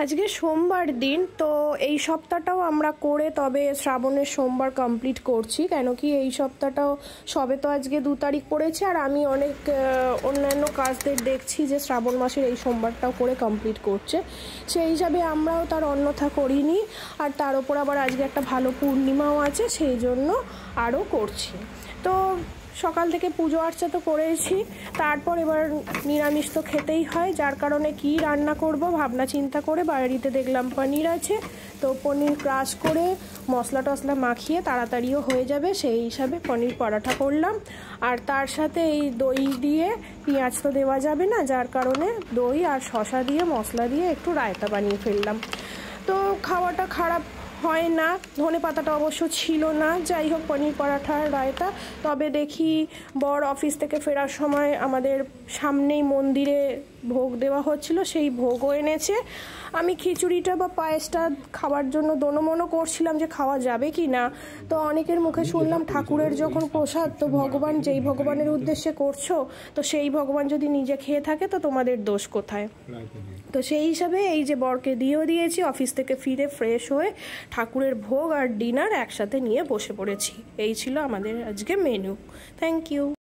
আজকে সোমবার দিন, তো এই সপ্তাহটাও আমরা করে তবে শ্রাবণের সোমবার কমপ্লিট করছি। কেন কি এই সপ্তাহটাও সবে তো আজকে 2 তারিখ পড়েছে, আর আমি অনেক অন্যান্য কাজদের দেখছি যে শ্রাবণ মাসের এই সোমবারটাও করে কমপ্লিট করছে। সেই হিসাবে আমরাও তার অন্যথা করিনি, আর তার ওপর আবার আজকে একটা ভালো পূর্ণিমাও আছে, সেই জন্য আরও করছি। তো সকাল থেকে পুজো আর্চা তো করেছি, তারপর এবার নিরামিষ তো খেতেই হয়, যার কারণে কি রান্না করব ভাবনা চিন্তা করে বাড়িতে দেখলাম পনির আছে, তো পনির ক্রাশ করে মশলা টশলা মাখিয়ে তাড়াতাড়িও হয়ে যাবে, সেই হিসাবে পনির পরাঠা করলাম। আর তার সাথে এই দই দিয়ে, পেঁয়াজ তো দেওয়া যাবে না, যার কারণে দই আর শসা দিয়ে মশলা দিয়ে একটু রায়তা বানিয়ে ফেললাম। তো খাওয়াটা খারাপ হয় না, ধনে পাতাটা অবশ্য ছিল না। যাই হোক, পনির পরাঠার রায়তা। তবে দেখি বর অফিস থেকে ফেরার সময় আমাদের সামনেই মন্দিরে ভোগ দেওয়া হচ্ছিল, সেই ভোগও এনেছে। আমি খিচুড়িটা বা পায়েসটা খাওয়ার জন্য দোনোমনো করছিলাম যে খাওয়া যাবে কি না। তো অনেকের মুখে শুনলাম ঠাকুরের যখন প্রসাদ, তো ভগবান যেই ভগবানের উদ্দেশ্যে করছো, তো সেই ভগবান যদি নিজে খেয়ে থাকে তো তোমাদের দোষ কোথায়। তো সেই হিসাবে এই যে বরকে দিয়েও দিয়েছি, অফিস থেকে ফিরে ফ্রেশ হয়ে ঠাকুরের ভোগ আর ডিনার একসাথে নিয়ে বসে পড়েছি। এই ছিল আমাদের আজকে মেনু। Thank you.